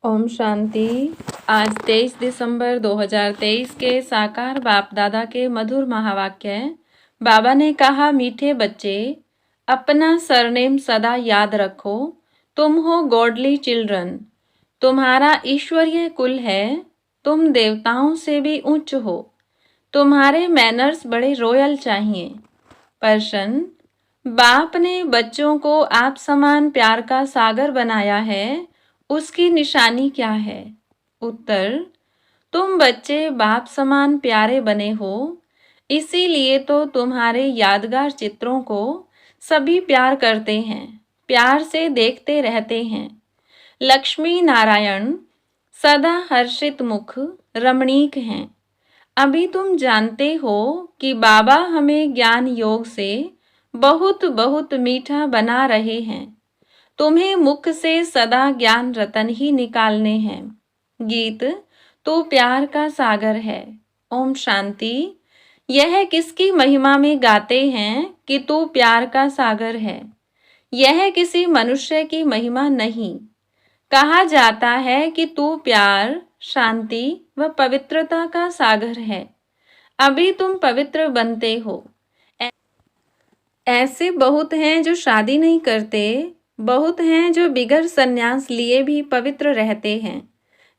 ओम शांति। आज 23 दिसंबर 2023 के साकार बाप दादा के मधुर महावाक्य। बाबा ने कहा, मीठे बच्चे, अपना सरनेम सदा याद रखो। तुम हो गॉडली चिल्ड्रन। तुम्हारा ईश्वरीय कुल है। तुम देवताओं से भी उच्च हो। तुम्हारे मैनर्स बड़े रॉयल चाहिए। प्रश्न, बाप ने बच्चों को आप समान प्यार का सागर बनाया है, उसकी निशानी क्या है? उत्तर, तुम बच्चे बाप समान प्यारे बने हो, इसीलिए तो तुम्हारे यादगार चित्रों को सभी प्यार करते हैं, प्यार से देखते रहते हैं। लक्ष्मी नारायण सदा हर्षित मुख रमणीक हैं। अभी तुम जानते हो कि बाबा हमें ज्ञान योग से बहुत बहुत मीठा बना रहे हैं। तुम्हें मुख से सदा ज्ञान रतन ही निकालने हैं। गीत तो प्यार का सागर है। ओम शांति। यह किसकी महिमा में गाते हैं कि तू प्यार का सागर है? यह किसी मनुष्य की महिमा नहीं। कहा जाता है कि तू प्यार, शांति व पवित्रता का सागर है। अभी तुम पवित्र बनते हो। ऐसे बहुत हैं जो शादी नहीं करते, बहुत हैं जो बिगर संन्यास लिए भी पवित्र रहते हैं।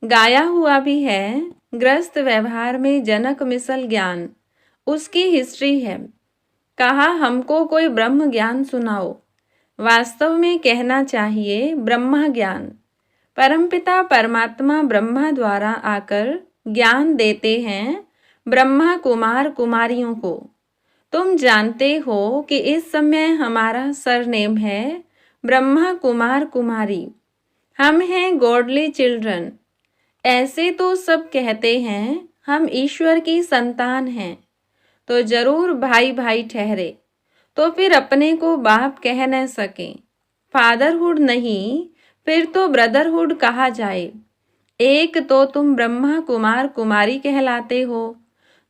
गाया हुआ भी है, ग्रस्त व्यवहार में जनक मिसल ज्ञान, उसकी हिस्ट्री है। कहा, हमको कोई ब्रह्म ज्ञान सुनाओ। वास्तव में कहना चाहिए ब्रह्मा ज्ञान। परमपिता परमात्मा ब्रह्मा द्वारा आकर ज्ञान देते हैं ब्रह्मा कुमार कुमारियों को। तुम जानते हो कि इस समय हमारा सरनेम है ब्रह्मा कुमार कुमारी। हम हैं गॉडली चिल्ड्रन। ऐसे तो सब कहते हैं हम ईश्वर की संतान हैं, तो जरूर भाई भाई ठहरे, तो फिर अपने को बाप कह न सके। फादरहुड नहीं, फिर तो ब्रदरहुड कहा जाए। एक तो तुम ब्रह्मा कुमार कुमारी कहलाते हो,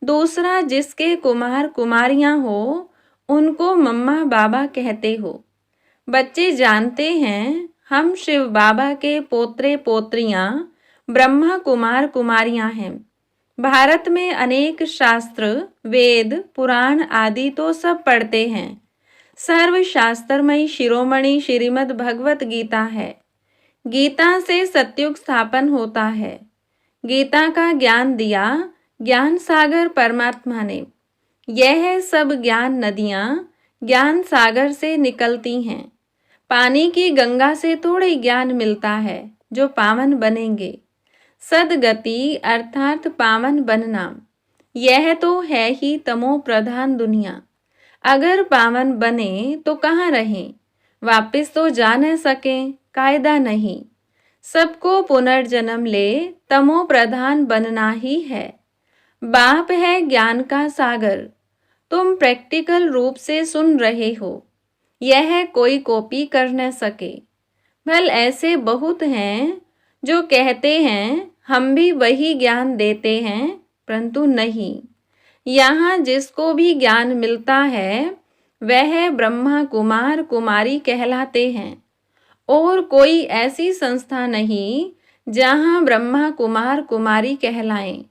दूसरा जिसके कुमार कुमारियां हो उनको मम्मा बाबा कहते हो। बच्चे जानते हैं हम शिव बाबा के पोत्रे पोत्रियां ब्रह्मा कुमार कुमारियां हैं। भारत में अनेक शास्त्र, वेद, पुराण आदि तो सब पढ़ते हैं। सर्वशास्त्रमयी शिरोमणि श्रीमद् भगवत गीता है। गीता से सत्युग स्थापन होता है। गीता का ज्ञान दिया ज्ञान सागर परमात्मा ने। यह सब ज्ञान नदियाँ ज्ञान सागर से निकलती हैं। पानी की गंगा से थोड़ी ज्ञान मिलता है जो पावन बनेंगे। सदगति अर्थात पावन बनना, यह तो है ही तमो प्रधान दुनिया। अगर पावन बने तो कहाँ रहें? वापिस तो जा न सकें, कायदा नहीं। सबको पुनर्जन्म ले तमो प्रधान बनना ही है। बाप है ज्ञान का सागर। तुम प्रैक्टिकल रूप से सुन रहे हो, यह कोई कॉपी कर न सके। भल ऐसे बहुत हैं जो कहते हैं हम भी वही ज्ञान देते हैं, परंतु नहीं। यहाँ जिसको भी ज्ञान मिलता है वह ब्रह्मा कुमार कुमारी कहलाते हैं, और कोई ऐसी संस्था नहीं जहाँ ब्रह्मा कुमार कुमारी कहलाएं।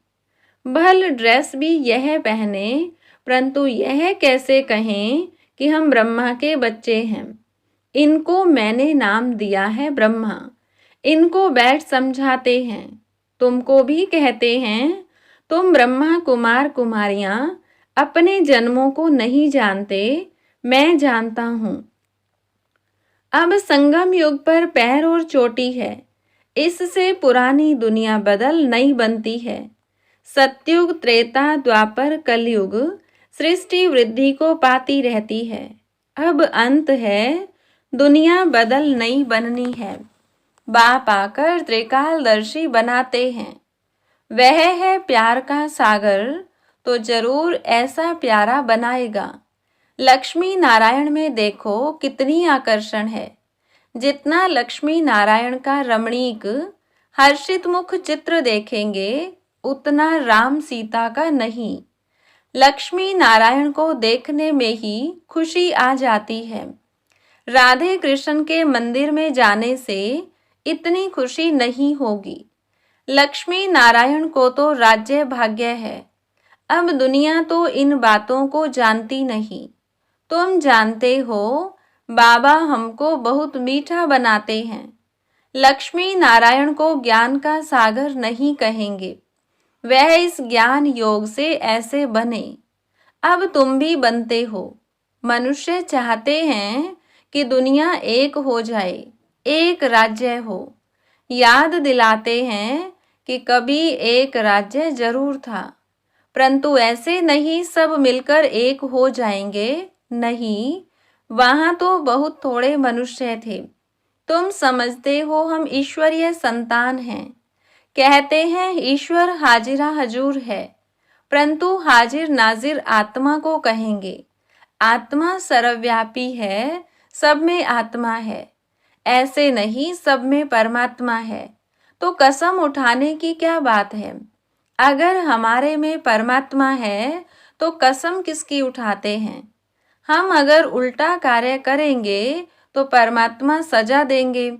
भल ड्रेस भी यह पहने, परंतु यह कैसे कहें कि हम ब्रह्मा के बच्चे हैं। इनको मैंने नाम दिया है ब्रह्मा। इनको बैठ समझाते हैं। तुमको भी कहते हैं तुम ब्रह्मा कुमार कुमारियां अपने जन्मों को नहीं जानते, मैं जानता हूँ। अब संगम युग पर पैर और चोटी है। इससे पुरानी दुनिया बदल नई बनती है। सतयुग त्रेता द्वापर कलयुग सृष्टि वृद्धि को पाती रहती है। अब अंत है, दुनिया बदल नई बननी है। बाप आकर त्रिकालदर्शी बनाते हैं। वह है प्यार का सागर, तो जरूर ऐसा प्यारा बनाएगा। लक्ष्मी नारायण में देखो कितनी आकर्षण है। जितना लक्ष्मी नारायण का रमणीक हर्षित मुख चित्र देखेंगे उतना राम सीता का नहीं। लक्ष्मी नारायण को देखने में ही खुशी आ जाती है। राधे कृष्ण के मंदिर में जाने से इतनी खुशी नहीं होगी। लक्ष्मी नारायण को तो राज्य भाग्य है। अब दुनिया तो इन बातों को जानती नहीं। तुम जानते हो बाबा हमको बहुत मीठा बनाते हैं। लक्ष्मी नारायण को ज्ञान का सागर नहीं कहेंगे। वह इस ज्ञान योग से ऐसे बने। अब तुम भी बनते हो। मनुष्य चाहते हैं कि दुनिया एक हो जाए, एक राज्य हो। याद दिलाते हैं कि कभी एक राज्य जरूर था, परंतु ऐसे नहीं सब मिलकर एक हो जाएंगे। नहीं, वहां तो बहुत थोड़े मनुष्य थे। तुम समझते हो हम ईश्वरीय संतान हैं। कहते हैं ईश्वर हाजिरा हजूर है, परंतु हाजिर नाजिर आत्मा को कहेंगे। आत्मा सर्वव्यापी है, सब में आत्मा है। ऐसे नहीं सब में परमात्मा है। तो कसम उठाने की क्या बात है? अगर हमारे में परमात्मा है तो कसम किसकी उठाते हैं? हम अगर उल्टा कार्य करेंगे तो परमात्मा सजा देंगे।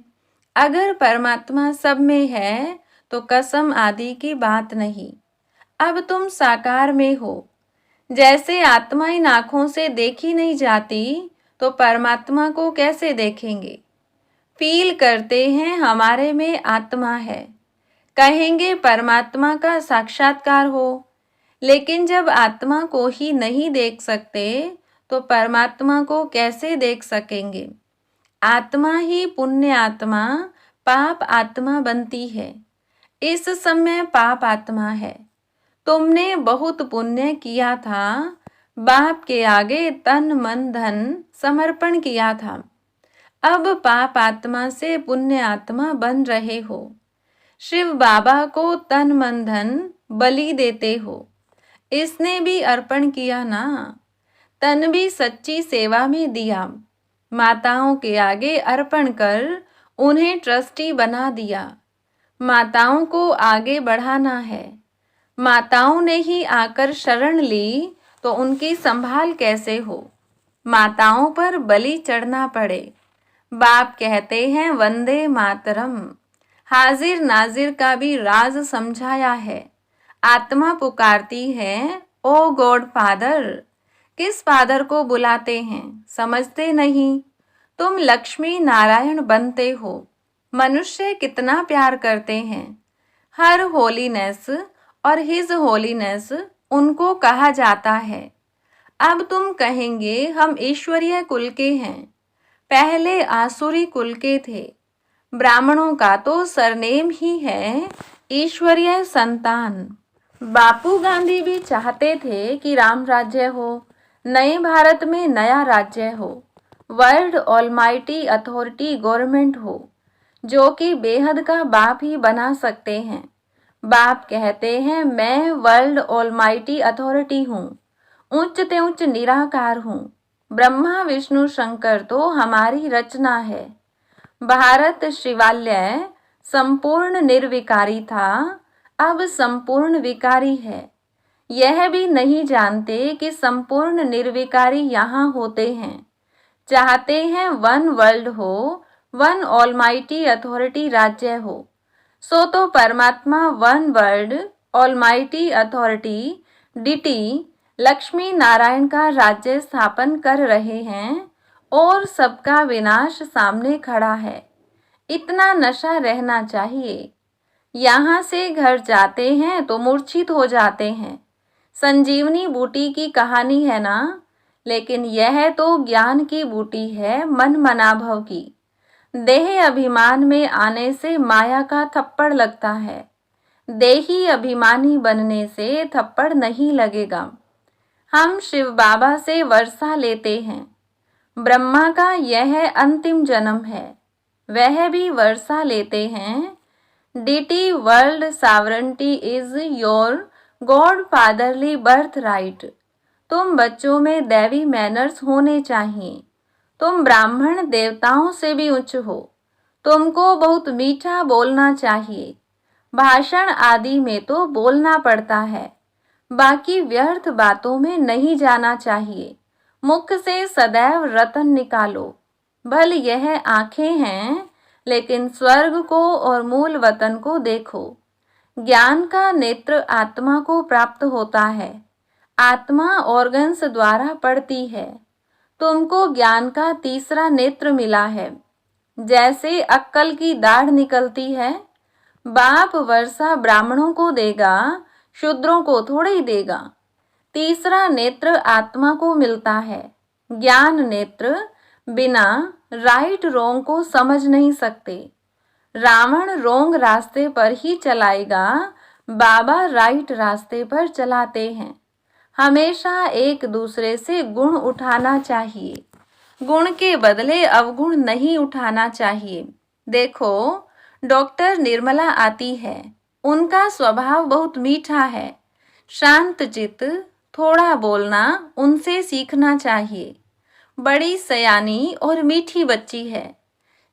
अगर परमात्मा सब में है तो कसम आदि की बात नहीं। अब तुम साकार में हो। जैसे आत्मा इन आंखों से देखी नहीं जाती तो परमात्मा को कैसे देखेंगे? फील करते हैं हमारे में आत्मा है, कहेंगे परमात्मा का साक्षात्कार हो। लेकिन जब आत्मा को ही नहीं देख सकते तो परमात्मा को कैसे देख सकेंगे? आत्मा ही पुण्य आत्मा पाप आत्मा बनती है। इस समय पाप आत्मा है। तुमने बहुत पुण्य किया था, बाप के आगे तन मन धन समर्पण किया था। अब पाप आत्मा से पुण्य आत्मा बन रहे हो। शिव बाबा को तन मन धन बलि देते हो। इसने भी अर्पण किया ना। तन भी सच्ची सेवा में दिया। माताओं के आगे अर्पण कर उन्हें ट्रस्टी बना दिया। माताओं को आगे बढ़ाना है। माताओं ने ही आकर शरण ली तो उनकी संभाल कैसे हो? माताओं पर बलि चढ़ना पड़े। बाप कहते हैं वंदे मातरम। हाजिर नाजिर का भी राज समझाया है। आत्मा पुकारती है ओ गॉड फादर। किस फादर को बुलाते हैं? समझते नहीं। तुम लक्ष्मी नारायण बनते हो। मनुष्य कितना प्यार करते हैं। हर होलीनेस और हिज होलीनेस उनको कहा जाता है। अब तुम कहेंगे हम ईश्वरीय कुल के हैं। पहले आसुरी कुल के थे। ब्राह्मणों का तो सरनेम ही है ईश्वरीय संतान। बापू गांधी भी चाहते थे कि राम राज्य हो, नए भारत में नया राज्य हो, वर्ल्ड ऑलमाइटी अथॉरिटी गवर्नमेंट हो, जो कि बेहद का बाप ही बना सकते हैं। बाप कहते हैं मैं वर्ल्ड ऑलमाइटी अथॉरिटी हूँ, उच्च ते उच्च निराकार हूँ। ब्रह्मा विष्णु शंकर तो हमारी रचना है। भारत शिवालय संपूर्ण निर्विकारी था, अब संपूर्ण विकारी है। यह भी नहीं जानते कि संपूर्ण निर्विकारी यहाँ होते हैं। चाहते हैं वन वर्ल्ड हो, वन ऑलमाइटी अथॉरिटी राज्य हो। सो तो परमात्मा one world almighty authority deity Lakshmi Narayan का राज्य स्थापन कर रहे हैं और सबका विनाश सामने खड़ा है। इतना नशा रहना चाहिए। यहाँ से घर जाते हैं तो मूर्छित हो जाते हैं। संजीवनी बूटी की कहानी है ना, लेकिन यह तो ज्ञान की बूटी है, मन मनाभव की। देह अभिमान में आने से माया का थप्पड़ लगता है। देही अभिमानी बनने से थप्पड़ नहीं लगेगा। हम शिव बाबा से वर्षा लेते हैं। ब्रह्मा का यह अंतिम जन्म है, वह भी वर्षा लेते हैं। DT world sovereignty is your god fatherly birth right. तुम बच्चों में दैवी मैनर्स होने चाहिए। तुम ब्राह्मण देवताओं से भी उच्च हो। तुमको बहुत मीठा बोलना चाहिए। भाषण आदि में तो बोलना पड़ता है, बाकी व्यर्थ बातों में नहीं जाना चाहिए। मुख से सदैव रतन निकालो। भल यह आंखें हैं, लेकिन स्वर्ग को और मूल वतन को देखो। ज्ञान का नेत्र आत्मा को प्राप्त होता है। आत्मा ऑर्गन्स द्वारा पढ़ती है। तुमको ज्ञान का तीसरा नेत्र मिला है। जैसे अक्कल की दाढ़ निकलती है, बाप वर्षा ब्राह्मणों को देगा, शूद्रों को थोड़े ही देगा। तीसरा नेत्र आत्मा को मिलता है। ज्ञान नेत्र बिना राइट रोंग को समझ नहीं सकते। रावण रोंग रास्ते पर ही चलाएगा, बाबा राइट रास्ते पर चलाते हैं। हमेशा एक दूसरे से गुण उठाना चाहिए। गुण के बदले अवगुण नहीं उठाना चाहिए। देखो, डॉक्टर निर्मला आती है। उनका स्वभाव बहुत मीठा है, शांत चित्त, थोड़ा बोलना उनसे सीखना चाहिए। बड़ी सयानी और मीठी बच्ची है।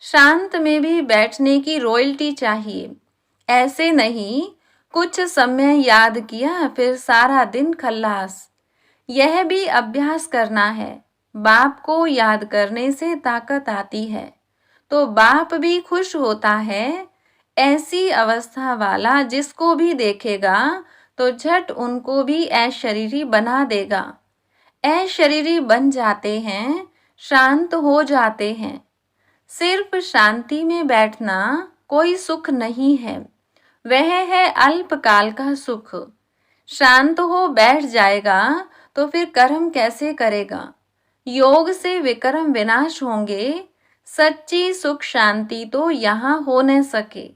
शांत में भी बैठने की रॉयल्टी चाहिए। ऐसे नहीं कुछ समय याद किया फिर सारा दिन खल्लास। यह भी अभ्यास करना है। बाप को याद करने से ताकत आती है तो बाप भी खुश होता है। ऐसी अवस्था वाला जिसको भी देखेगा तो झट उनको भी अशरीरी बना देगा। अशरीरी बन जाते हैं, शांत हो जाते हैं। सिर्फ शांति में बैठना कोई सुख नहीं है, वह है अल्पकाल का सुख। शांत हो बैठ जाएगा तो फिर कर्म कैसे करेगा? योग से विकर्म विनाश होंगे। सच्ची सुख शांति तो यहाँ हो न सके।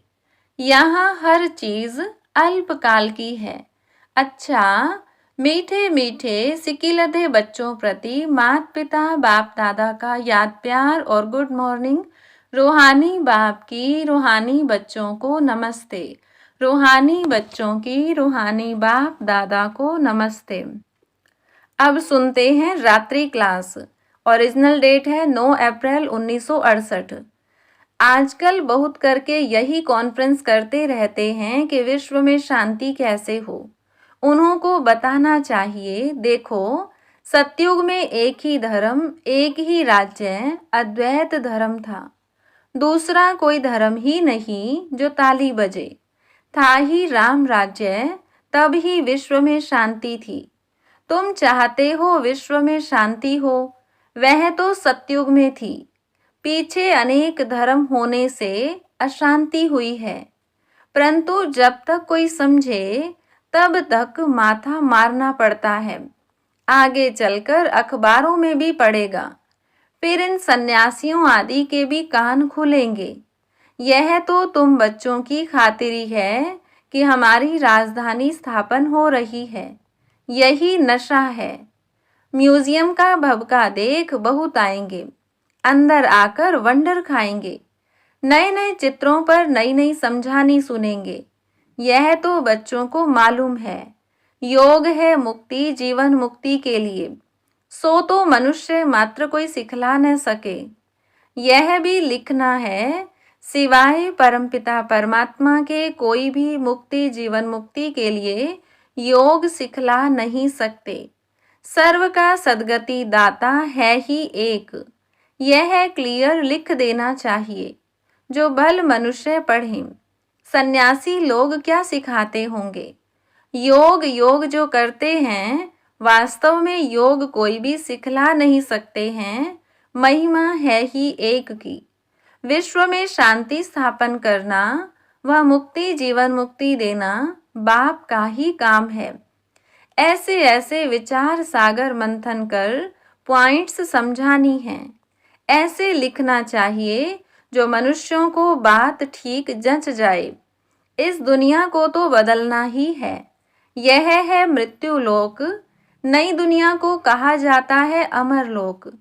यहाँ हर चीज अल्पकाल की है। अच्छा, मीठे मीठे सिकिलधे बच्चों प्रति माता पिता बाप दादा का याद प्यार और गुड मॉर्निंग। रूहानी बाप की रूहानी बच्चों को नमस्ते। रूहानी बच्चों की रूहानी बाप दादा को नमस्ते। अब सुनते हैं रात्रि क्लास। ओरिजिनल डेट है 9 अप्रैल 1968। आजकल बहुत करके यही कॉन्फ्रेंस करते रहते हैं कि विश्व में शांति कैसे हो। उन्हों को बताना चाहिए, देखो सतयुग में एक ही धर्म, एक ही राज्य, अद्वैत धर्म था। दूसरा कोई धर्म ही नहीं जो ताली बजे। था ही राम राज्य, तब ही विश्व में शांति थी। तुम चाहते हो विश्व में शांति हो, वह तो सतयुग में थी। पीछे अनेक धर्म होने से अशांति हुई है, परंतु जब तक कोई समझे तब तक माथा मारना पड़ता है। आगे चलकर अखबारों में भी पड़ेगा, फिर इन सन्यासियों आदि के भी कान खुलेंगे। यह तो तुम बच्चों की खातिरी है कि हमारी राजधानी स्थापन हो रही है। यही नशा है। म्यूजियम का भभका देख बहुत आएंगे, अंदर आकर वंडर खाएंगे। नए नए चित्रों पर नई नई समझानी सुनेंगे। यह तो बच्चों को मालूम है। योग है मुक्ति, जीवन मुक्ति के लिए। सो तो मनुष्य मात्र कोई सिखला न सके। यह भी लिखना है, सिवाय परमपिता परमात्मा के कोई भी मुक्ति जीवन मुक्ति के लिए योग सिखला नहीं सकते। सर्व का सद्गति दाता है ही एक। यह क्लियर लिख देना चाहिए। जो भल मनुष्य पढ़ें। सन्यासी लोग क्या सिखाते होंगे? योग योग जो करते हैं, वास्तव में योग कोई भी सिखला नहीं सकते हैं। महिमा है ही एक की। विश्व में शांति स्थापन करना व मुक्ति जीवन मुक्ति देना बाप का ही काम है। ऐसे ऐसे विचार सागर मंथन कर पॉइंट्स समझानी हैं। ऐसे लिखना चाहिए जो मनुष्यों को बात ठीक जंच जाए। इस दुनिया को तो बदलना ही है। यह है मृत्यु लोक। नई दुनिया को कहा जाता है अमर लोक।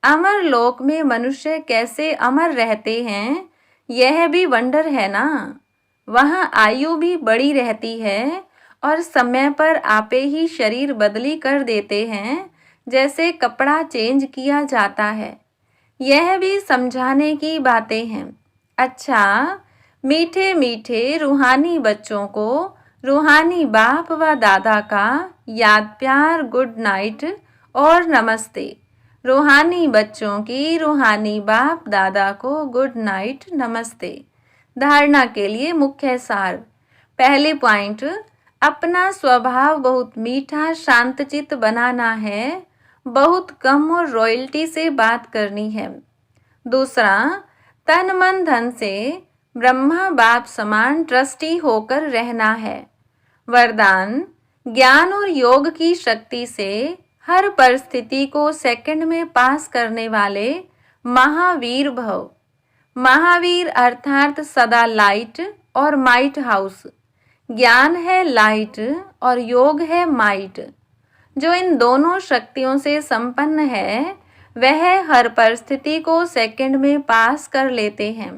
अमर लोक में मनुष्य कैसे अमर रहते हैं, यह भी वंडर है ना। वहाँ आयु भी बड़ी रहती है और समय पर आपे ही शरीर बदली कर देते हैं, जैसे कपड़ा चेंज किया जाता है। यह भी समझाने की बातें हैं। अच्छा, मीठे मीठे रूहानी बच्चों को रूहानी बाप व दादा का याद प्यार, गुड नाइट और नमस्ते। रूहानी बच्चों की रूहानी बाप दादा को गुड नाइट नमस्ते। धारणा के लिए मुख्य सार। पहली पॉइंट, अपना स्वभाव बहुत मीठा शांतचित्त बनाना है, बहुत कम और रॉयल्टी से बात करनी है। दूसरा, तन मन धन से ब्रह्मा बाप समान ट्रस्टी होकर रहना है। वरदान, ज्ञान और योग की शक्ति से हर परिस्थिति को सेकंड में पास करने वाले महावीर भव। महावीर अर्थात सदा लाइट और माइट हाउस। ज्ञान है लाइट और योग है माइट। जो इन दोनों शक्तियों से संपन्न है वह हर परिस्थिति को सेकंड में पास कर लेते हैं।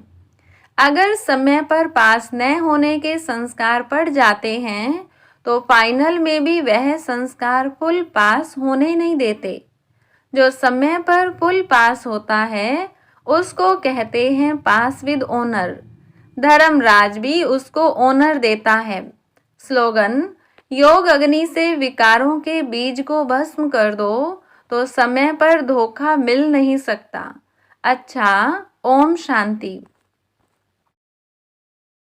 अगर समय पर पास न होने के संस्कार पड़ जाते हैं तो फाइनल में भी वह संस्कार फुल पास होने नहीं देते। जो समय पर फुल पास होता है उसको कहते हैं पास विद ऑनर। धर्मराज भी उसको ऑनर देता है। स्लोगन, योग अग्नि से विकारों के बीज को भस्म कर दो तो समय पर धोखा मिल नहीं सकता। अच्छा, ओम शांति।